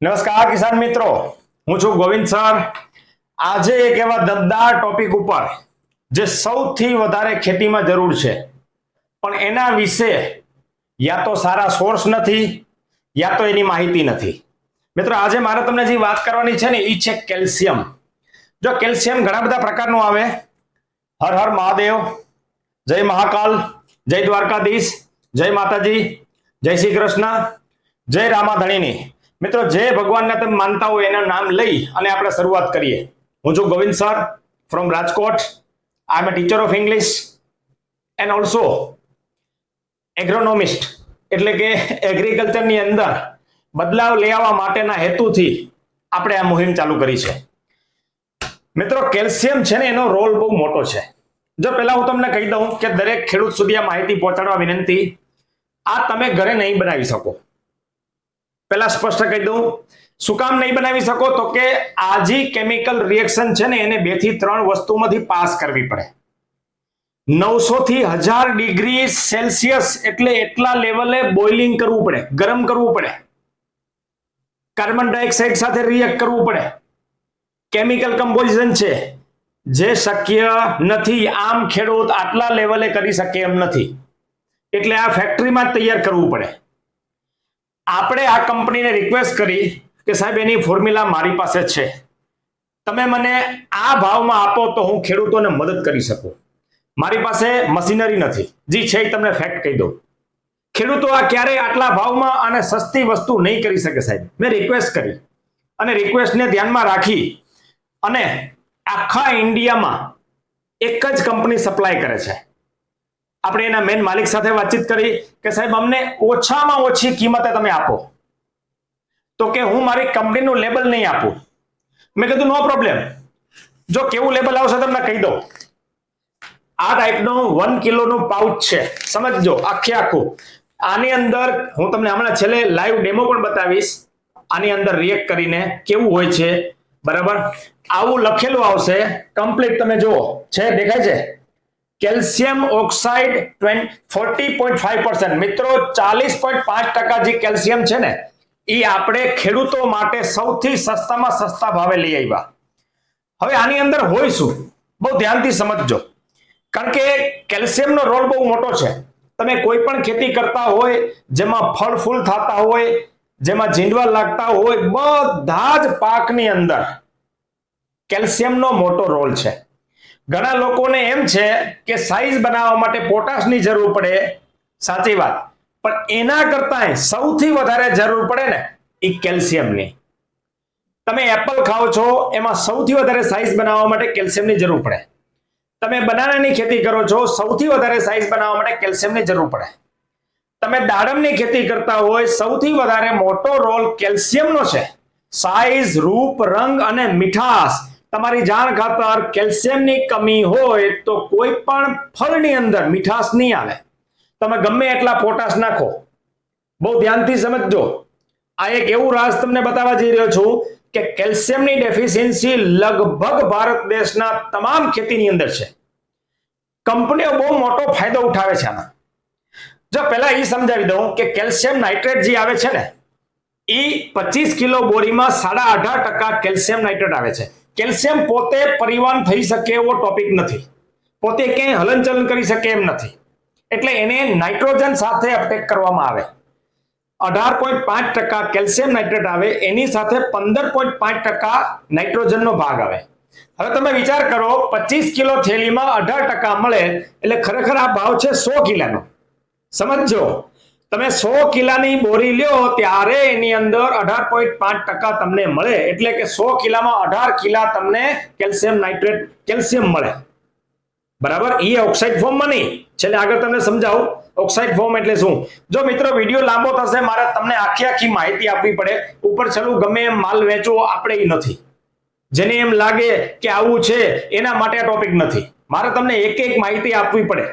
નમસ્કાર કિસાન મિત્રો, હું છું ગોવિંદ સર। આજે એક એવા દમદાર ટોપિક ઉપર જે સૌથી વધારે ખેતીમાં જરૂર છે, પણ એના વિશે યા તો સારા સોર્સ નથી યા તો એની માહિતી નથી। મિત્રો, આજે મારે તમને જે વાત કરવાની છે ને એ છે કેલ્શિયમ। જો કેલ્શિયમ ઘણા બધા પ્રકારનું આવે। હર હર મહાદેવ, જય મહાકાલ, જય દ્વારકાધીશ, જય માતાજી, જય શ્રી કૃષ્ણ, જય રામાધણીની। મિત્રો, જે ભગવાનને તમે માનતા હોય એના નામ લઈ અને આપણે શરૂઆત કરીએ। હું છું Govind sir from Rajkot. I am a teacher of English and also agronomist, એટલે કે એગ્રીકલ્ચરની અંદર બદલાવ લઈ આવવા માટેના હેતુથી આપણે આ મુહિમ ચાલુ કરી છે। મિત્રો, કેલ્શિયમ છે ને એનો રોલ બહુ મોટો છે। જો પહેલા હું તમને કહી દઉં કે દરેક ખેડૂત સુધી આ માહિતી પહોંચાડવા વિનંતી, આ તમે ઘરે નહીં બનાવી શકો। પહેલા સ્પષ્ટ કહી દઉં, શું કામ નહીં બનાવી શકો? તો કે આ જે કેમિકલ રિએક્શન છે ને એને 2 થી 3 વસ્તુમાંથી પાસ કરવી પડે। 900 થી 1000 ડિગ્રી સેલ્સિયસ એટલે એટલા લેવલે બોઇલિંગ કરવું પડે, ગરમ કરવું પડે, કાર્બન ડાયોક્સાઇડ સાથે રિએક્ટ કરવું પડે। કેમિકલ કમ્પોઝિશન છે જે શક્ય નથી, આમ ખેડૂત આટલા લેવલે કરી શકે એમ નથી, એટલે આ ફેક્ટરીમાં જ તૈયાર કરવું પડે। આપણે આ કંપનીને રિક્વેસ્ટ કરી કે સાહેબ એની ફોર્મ્યુલા મારી પાસે છે, તમે મને આ ભાવમાં આપો તો હું ખેડૂતોને મદદ કરી શકું। મારી પાસે મશીનરી નથી, જી છે એ તમને ફેક્ટ કહી દઉં। ખેડૂતો આ ક્યારેય આટલા ભાવમાં અને સસ્તી વસ્તુ નહીં કરી શકે સાહેબ। મેં રિક્વેસ્ટ કરી અને રિક્વેસ્ટને ધ્યાનમાં રાખી અને આખા ઇન્ડિયામાં એક જ કંપની સપ્લાય કરે છે। આપણે એના મેન માલિક સાથે વાતચીત કરી કે સાહેબ અમને ઓછામાં ઓછી કિંમતે તમે આપો, તો કે હું મારી કંપનીનું લેબલ નહીં આપું। મેં કીધું નો પ્રોબ્લેમ, જો કેવું લેબલ આવશે તમને કહી દો। આ ટાઈપનું 1 કિલોનું પાઉચ છે, સમજજો આખે આખું। આની અંદર હું તમને હમણાં છેલ્લે લાઈવ ડેમો પણ બતાવીશ, આની અંદર રિએક્ટ કરીને કેવું હોય છે, બરાબર? આવું લખેલું આવશે કમ્પ્લીટ, તમે જુઓ છે, દેખાય છે કેલ્શિયમ ઓક્સાઇડ 40.5%। મિત્રો, 40.5% જે કેલ્શિયમ છે ને એ આપણે ખેડૂતો માટે સૌથી સસ્તામાં સસ્તા ભાવે લઈ આવ્યા। હવે આની અંદર હોય શું, બહુ ધ્યાનથી સમજજો, કારણ કે કેલ્શિયમનો રોલ બહુ મોટો છે। તમે કોઈ પણ ખેતી કરતા હોય જેમાં ફળ ફૂલ થતા હોય, જેમાં જીંડવા લાગતા હોય, બધા જ પાકની અંદર કેલ્શિયમનો મોટો રોલ છે। ઘણા લોકોને એમ છે કે સાઈઝ બનાવવા માટે પોટાશની જરૂર પડે, સાચી વાત, પણ એના કરતા સૌથી વધારે જરૂર પડે ને એ કેલ્શિયમની। તમે એપલ ખાઓ છો, એમાં સૌથી વધારે સાઈઝ બનાવવા માટે કેલ્શિયમની જરૂર પડે। તમે બનાનાની ખેતી કરો છો, સૌથી વધારે સાઈઝ બનાવવા માટે કેલ્શિયમની જરૂર પડે। તમે દાડમની ખેતી કરતા હોય, સૌથી વધારે મોટો રોલ કેલ્શિયમનો છે। સાઈઝ, રૂપ, રંગ અને મીઠાશ, તમારી જાણ ખાતર કેલ્શિયમની કમી હોય તો કોઈ પણ ફળની અંદર મીઠાશ નહીં આવે। તમે ગમે એટલા પોટાશ નાખો, બહુ ધ્યાનથી સમજજો। આ એક એવું રાજ તમને બતાવવા જઈ રહ્યો છું કે કેલ્શિયમની ડેફિશિયન્સી લગભગ ભારત દેશના તમામ ખેતીની અંદર છે। કંપનીઓ બહુ મોટો ફાયદો ઉઠાવે છે આમાં। જો પહેલા એ સમજાવી દઉં કે કેલ્શિયમ નાઇટ્રેટ જે આવે છે ને એ 25 કિલો બોરીમાં 18.5% કેલ્શિયમ નાઇટ્રેટ આવે છે। કેલ્શિયમ પોતે પરિવહન થઈ શકે એવો ટોપિક નથી, પોતે ક્યાંય હલનચલન કરી શકે એમ નથી, એટલે એને નાઇટ્રોજન સાથે અપટેક કરવામાં આવે। 18.5% કેલ્શિયમ નાઇટ્રેટ આવે, એની સાથે 15.5% નાઇટ્રોજનનો ભાગ આવે। હવે તમે વિચાર કરો, 25 કિલો થેલીમાં 18% મળે એટલે ખરેખર આ ભાવ છે 100 કિલાનો। સમજો, તમે 100 કિલાની બોરી લ્યો ત્યારે એની અંદર 18.5% તમને મળે, એટલે કે 100 કિલામાં 18 કિલા તમને કેલ્શિયમ નાઇટ્રેટ કેલ્શિયમ મળે, બરાબર? એ ઓક્સાઇડ ફોર્મમાં નહીં, છેલ્લે આગળ તમને સમજાવું ઓક્સાઇડ ફોર્મ એટલે શું। જો મિત્રો વિડીયો લાંબો થશે, મારે તમને આખી માહિતી આપવી પડે, ઉપર છેલ્લું ગમે એમ માલ વેચવો આપણે એ નથી। જેને એમ લાગે કે આવું છે એના માટે આ ટોપિક નથી, મારે તમને એક માહિતી આપવી પડે।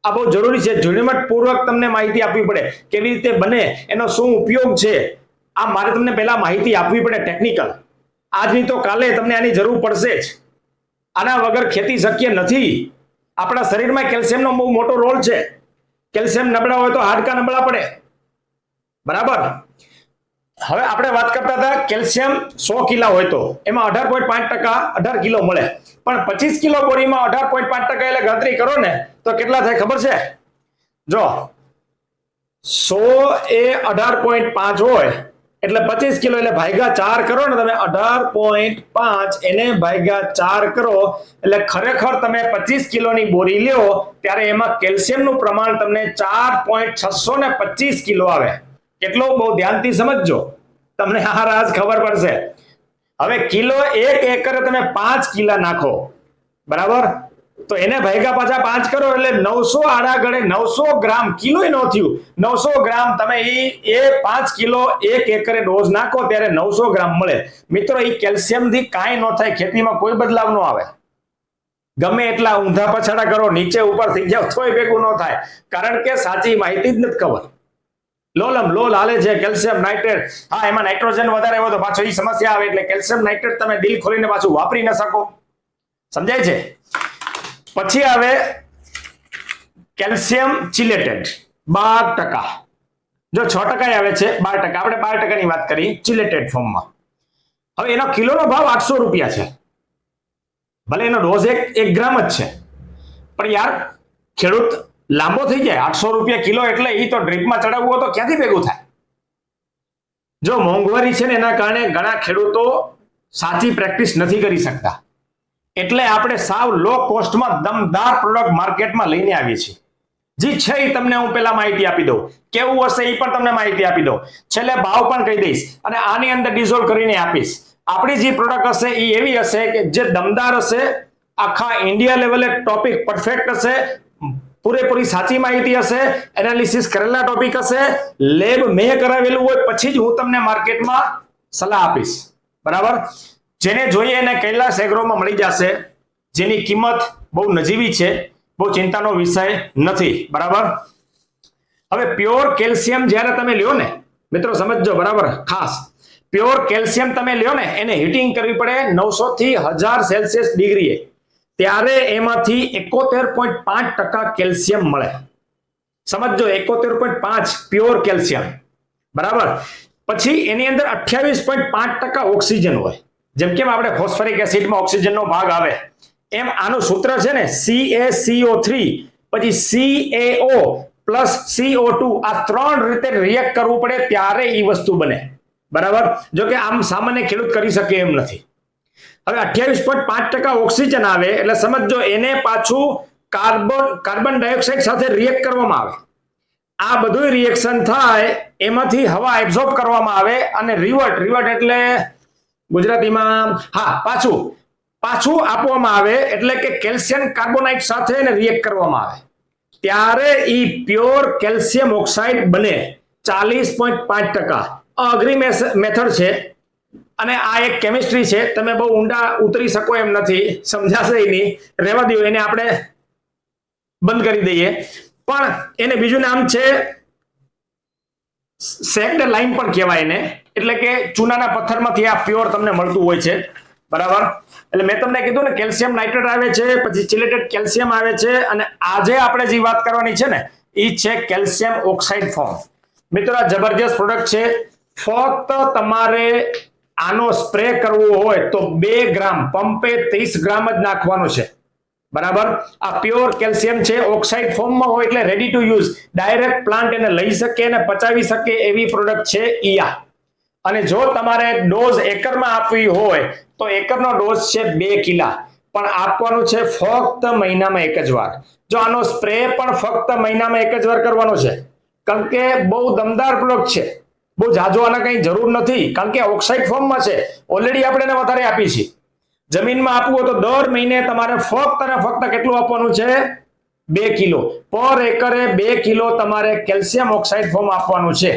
આ બહુ જરૂરી છે, ઝીણવટપૂર્વક તમને માહિતી આપવી પડે, કેવી રીતે બને, એનો શું ઉપયોગ છે, આ મારે તમને પહેલા માહિતી આપવી પડે ટેકનિકલ। આજની તો કાલે તમને આની જરૂર પડશે જ, આના વગર ખેતી શક્ય નથી। આપણા શરીરમાં કેલ્શિયમનો બહુ મોટો રોલ છે। કેલ્શિયમ નબળા હોય તો હાડકા નબળા પડે, બરાબર? હવે આપણે વાત કરતા હતા કેલ્શિયમ 100 કિલો હોય તો એમાં 18.5% 18 કિલો મળે, પણ 25 કિલો બોડીમાં 18.5% એટલે ગણતરી કરો ને તો કેટલા થાય ખબર છે? જો 100 એ 18.5 હોય એટલે 25 કિલો એટલે ભાગ્યા 4 કરો ને તમે, 18.5 એને ભાગ્યા 4 કરો એટલે ખરેખર તમે 25 કિલોની બોરી લ્યો ત્યારે એમાં કેલ્શિયમનું પ્રમાણ તમને 4.625 કિલો આવે. કેટલો? બહુ ધ્યાનથી સમજજો, તમને આ રાજ ખબર પડશે. હવે કિલો 1 એકરે તમે 5 કિલા નાખો, બરાબર, તો એને ભાગ્યા પાછા 5 કરો એટલે 900 આડા ગળે 900 ગ્રામ, કિલો ન થયું, 900 ગ્રામ તમે એ 5 કિલો 1 એકરે ડોઝ નાખો ત્યારે 900 ગ્રામ મળે. મિત્રો એ કેલ્શિયમ થી કાંઈ ન થાય, ખેતીમાં કોઈ બદલાવ ન આવે. ગમે એટલા ઊંધા પછાડા કરો, નીચે ઉપર થઈ જાવ તોય ભેગું ન થાય, કારણ કે સાચી માહિતી જ નથી ખબર. લોલ હાલે છે, કેલ્શિયમ નાઇટ્રેટ, હા એમાં નાઇટ્રોજન વધારે હોય તો પાછો એ સમસ્યા આવે, એટલે કેલ્શિયમ નાઇટ્રેટ તમે દિલ ખોલીને પાછું વાપરી ન શકો. સમજાય છે? પછી આવે કેલ્શિયમ ચિલેટેડ 12%. જો 6% આવે છે, 12%, આપણે 12%ની વાત કરી ચિલેટેડ ફોર્મમાં. હવે એનો કિલોનો ભાવ 800 રૂપિયા છે, ભલે એનો ડોઝ 1 ગ્રામ જ છે, પણ યાર ખેડૂત લાંબો થઈ જાય. 800 રૂપિયા કિલો એટલે એ તો ડ્રીપમાં ચડાવવું હોય તો ક્યાંથી ભેગું થાય? જો મોંઘવારી છે ને એના કારણે ઘણા ખેડૂતો સાચી પ્રેક્ટિસ નથી કરી શકતા, એટલે આપણે સાવ લો કોસ્ટમાં દમદાર પ્રોડક્ટ માર્કેટમાં લઈને આવીએ છીએ. જે છે એ તમને હું પેલા માહિતી આપી દઉં, કેવું હશે એ પણ તમને માહિતી આપી દઉં, છેલ્લે ભાવ પણ કહી દઈશ અને આની અંદર ડિઝોલ્વ કરીને આપીશ. આપણી જે પ્રોડક્ટ હશે એ એવી હશે કે જે દમદાર હશે, આખા ઇન્ડિયા લેવલે ટોપિક પરફેક્ટ હશે, પૂરેપૂરી સાચી માહિતી હશે, એનાલિસિસ કરેલા ટોપિક હશે, લેબ મેં કરાવેલું હોય પછી જ હું તમને માર્કેટમાં સલાહ આપીશ. બરાબર? જેને જોઈએ એને કૈલાસ એગ્રોમાં મળી જશે, જેની કિંમત બહુ નજીવી છે, બહુ ચિંતાનો વિષય નથી. બરાબર? હવે પ્યોર કેલ્શિયમ જ્યારે તમે લ્યો ને મિત્રો, સમજજો બરાબર, ખાસ પ્યોર કેલ્શિયમ તમે લ્યો ને એને હીટિંગ કરવી પડે 900 થી 1000 સેલ્સિયસ ડિગ્રીએ, ત્યારે એમાંથી 71.5% કેલ્શિયમ મળે. સમજો, 71.5 પ્યોર કેલ્શિયમ. બરાબર? પછી એની અંદર 28.5% ઓક્સિજન હોય. જેમ કેમ આપણે ફોસ્ફરિક એસિડમાં ઓક્સિજનનો ભાગ આવે, એમ આનું સૂત્ર છે ને CaCO3 પછી CaO પ્લસ CO2, આ 3 રીતે રિએક્ટ કરવું પડે ત્યારે એ વસ્તુ બને. બરાબર? જો કે આમ સામાન્ય ખેડૂત કરી શકે એમ નથી. હવે 28.5% ઓક્સિજન આવે એટલે સમજો એને પાછું કાર્બન ડાયોક્સાઇડ સાથે રિએક્ટ કરવામાં આવે. આ બધું રિએક્શન થાય, એમાંથી હવા એબ્ઝોર્બ કરવામાં આવે અને રિવર્ટ એટલે ગુજરાતીમાં પાછું આપવામાં આવે, એટલે કે કેલ્શિયમ કાર્બોનાઇટ સાથે એને રિએક્ટ કરવામાં આવે ત્યારે એ પ્યોર કેલ્શિયમ ઓક્સાઇડ બને 40.5%. અઘરી મેથડ છે અને આ એક કેમિસ્ટ્રી છે, તમે બહુ ઊંડા ઉતરી શકો એમ નથી, સમજાશે નહીં, રહેવા દો, એને આપણે બંધ કરી દઈએ. પણ એને બીજું નામ છે સેક્ડ લાઇમ પણ કહેવાય એને, એટલે કે ચૂનાના પથ્થરમાંથી આ પ્યોર તમને મળતું હોય છે. બરાબર? એટલે મેં તમને કીધું ને કેલ્શિયમ નાઇટ્રેટ આવે છે, પછી ચિલેટેડ કેલ્શિયમ આવે છે, અને આજે આપણે જે વાત કરવાની છે ને એ છે કેલ્શિયમ ઓક્સાઇડ ફોર્મ. મિત્રો આ જબરજસ્ત પ્રોડક્ટ છે. ફક્ત તમારે આનો સ્પ્રે કરવો હોય તો 2 ગ્રામ પંપે 30 ગ્રામ જ નાખવાનું છે. બરાબર? આ પ્યોર કેલ્શિયમ છે, ઓક્સાઇડ ફોર્મમાં હોય એટલે ready to use, direct plant એને લઈ શકે અને પચાવી શકે એવી પ્રોડક્ટ છે ઈયા. અને જો તમારે ડોઝ એકરમાં આપવી હોય તો એકરનો ડોઝ છે 2 કિલા, પણ આપવાનું છે ફક્ત મહિનામાં 1 જ વાર. જો આનો સ્પ્રે પણ ફક્ત મહિનામાં 1 જ વાર કરવાનો છે, કારણ કે બહુ દમદાર પ્રોડક્ટ છે, બહુ જાજો આના કઈ જરૂર નથી, કારણ કે ઓક્સાઇડ ફોર્મમાં છે. ઓલરેડી આપણે એને વધારે આપી છે. જમીનમાં આપવું હોય તો દર મહિને તમારે ફક્ત અને ફક્ત કેટલું આપવાનું છે? 2 કિલો પર એકરે 2 કિલો તમારે કેલ્શિયમ ઓક્સાઇડ ફોર્મ આપવાનું છે.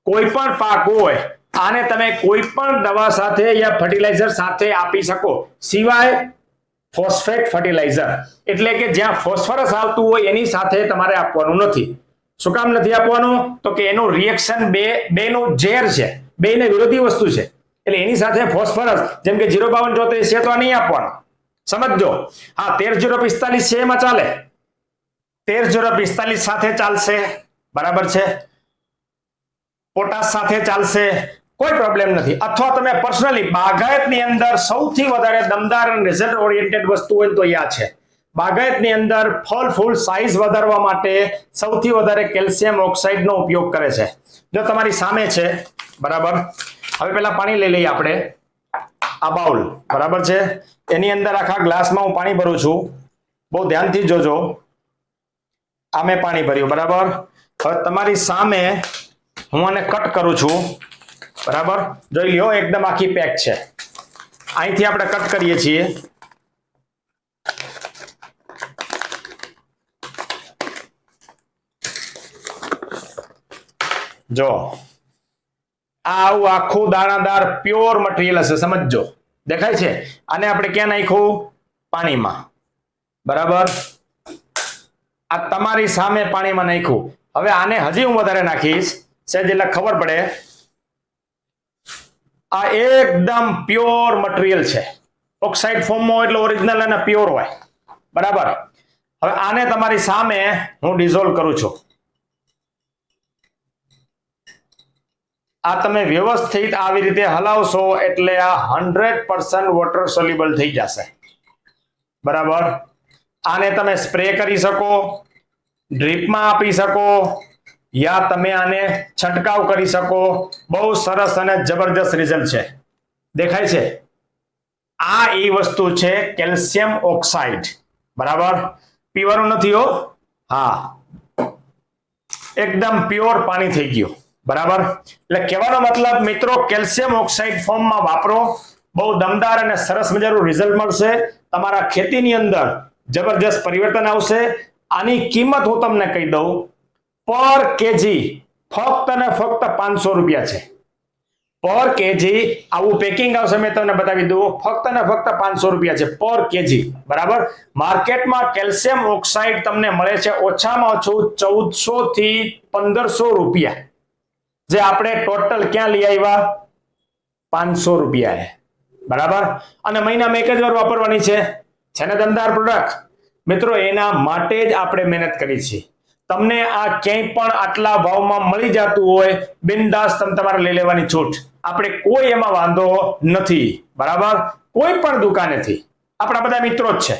કોઈ પણ પાક હોય આને તમે કોઈ પણ દવા સાથે યા ફર્ટિલાઇઝર સાથે આપી શકો, સિવાય ફોસ્ફેટ ફર્ટિલાઇઝર, એટલે કે જ્યાં ફોસ્ફરસ આવતું હોય એની સાથે તમારે આપવાનું નથી. શું કામ નથી આપવાનું? તો કે એનું રિએક્શન બેનું ઝેર છે, બેને વિરોધી વસ્તુ છે, એટલે એની સાથે ફોસ્ફરસ જેમ કે 05274 છે તો આ નહીં આપવાનું. સમજો. હા, 13045 છે એમાં ચાલે, 13045 સાથે ચાલશે. બરાબર છે? પોટાશ સાથે ચાલશે, કોઈ પ્રોબ્લેમ નથી. અથવા તમે પર્સનલી બાગાયતની અંદર સૌથી વધારે દમદાર અને રિઝલ્ટ ઓરિએન્ટેડ વસ્તુ હોય તો આ છે. બાગાયતની અંદર ફળ ફૂલ સાઈઝ વધારવા માટે સૌથી વધારે કેલ્શિયમ ઓક્સાઇડનો ઉપયોગ કરે છે. જો તમારી સામે છે, બરાબર. હવે પેલા પાણી લઈ લઈએ આપણે. આ બાઉલ, બરાબર છે, એની અંદર આખા ગ્લાસમાં હું પાણી ભરું છું. બહુ ધ્યાનથી જોજો. આ મેં પાણી ભર્યું, બરાબર. હવે તમારી સામે હું આને કટ કરું છું, બરાબર. જોઈ લ્યો, એકદમ આખી પેક છે. અહીંથી આપણે કટ કરીએ છીએ. જો આ આવું આખું દાણાદાર પ્યોર મટીરિયલ હશે, સમજજો. દેખાય છે? આને આપણે ક્યાં નાખ્યું? પાણીમાં, બરાબર. આ તમારી સામે પાણીમાં નાખ્યું. હવે આને હજી હું વધારે નાખીશ, સહેજ એટલે ખબર પડે. આ એકદમ પ્યોર મટીરિયલ છે. ઓક્સાઇડ ફોર્મમાં હોય એટલે ઓરિજિનલ અને પ્યોર હોય, બરાબર. હવે આને તમારી સામે હું ડિઝોલ્વ કરું છું. આ તમે વ્યવસ્થિત આવી રીતે હલાવશો એટલે આ 100% વોટર સોલ્યુબલ થઈ જશે, બરાબર. આને તમે સ્પ્રે કરી શકો, ડ્રીપમાં આપી શકો, યા તમે આને છંટકાવ કરી શકો. બહુ સરસ અને જબરજસ્ત રિઝલ્ટ છે. દેખાય છે? આ એ વસ્તુ છે કેલ્શિયમ ઓક્સાઇડ, બરાબર. પીવાનું નથી હો, હા, એકદમ પ્યોર પાણી થઈ ગયું, બરાબર. એટલે કહેવાનો મતલબ મિત્રો, કેલ્શિયમ ઓક્સાઇડ ફોર્મમાં વાપરો, બહુ દમદાર અને સરસ મજાનું રિઝલ્ટ મળશે. તમારા ખેતીની અંદર જબરજસ્ત પરિવર્તન આવશે. આની કિંમત હું તમને કહી દઉં, પર કેજી ફક્ત ને ફક્ત 500 રૂપિયા છે. પર કેજી આવું પેકિંગ આવશે, મેં તમને બતાવી દઉં, ફક્ત ને ફક્ત 500 રૂપિયા છે પર કેજી, બરાબર. માર્કેટમાં કેલ્શિયમ ઓક્સાઇડ તમને મળે છે ઓછામાં ઓછું 1400 થી 1500 રૂપિયા, જે આપણે ટોટલ ક્યાં લઈ આવ્યા? 500 રૂપિયા, બરાબર. અને મહિનામાં એક જ વાર વાપરવાની છે ને દમદાર પ્રોડક્ટ. મિત્રો, એના માટે જ આપણે મહેનત કરી છે. તમને આ ક્યાંય પણ આટલા ભાવમાં મળી જતું હોય, બિનદાસ તમે તમારે લઈ લેવાની છૂટ. આપણે કોઈ એમાં વાંધો નથી, બરાબર. કોઈ પણ દુકાનેથી આપણા બધા મિત્રો જ છે.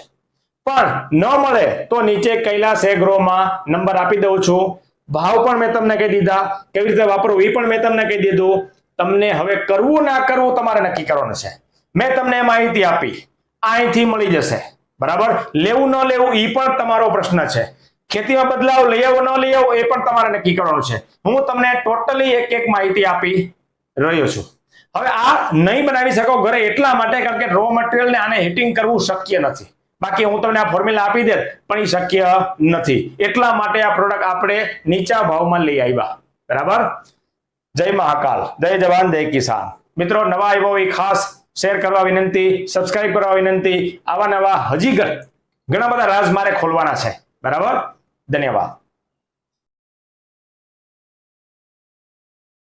પણ ન મળે તો નીચે કૈલાસ એગ્રોમાં નંબર આપી દઉં છું. ભાવ પણ મેં તમને કહી દીધા, કેવી રીતે વાપરવું એ પણ મેં તમને કહી દીધું. તમને હવે કરવું ના કરવું તમારે નક્કી કરવાનું છે. મેં તમને માહિતી આપી, અહીંથી મળી જશે, બરાબર. લેવું ન લેવું એ પણ તમારો પ્રશ્ન છે. ખેતીમાં બદલાવ લઈ આવો ન લઈ આવો એ પણ તમારે નક્કી કરવાનું છે. હું તમને ટોટલી એક માહિતી આપી રહ્યો છું. હવે આ નહીં બનાવી શકો ઘરે એટલા માટે કારણ કે રો મટીરિયલ ને આને હીટિંગ કરવું શક્ય નથી. બાકી હું તમને આ ફોર્મ્યુલા આપી દે પણ એ શક્ય નથી. એટલા માટે આ પ્રોડક્ટ આપણે નીચા ભાવમાં લઈ આવ્યા, બરાબર. જય મહાકાલ, જય જવાન, જય કિસાન. મિત્રો, નવા આવ્યો એ ખાસ શેર કરવા વિનંતી, સબસ્ક્રાઇબ કરવા વિનંતી. આવા નવા હજી ઘણા બધા રાજ મારે ખોલવાના છે, બરાબર. ધન્યવાદ.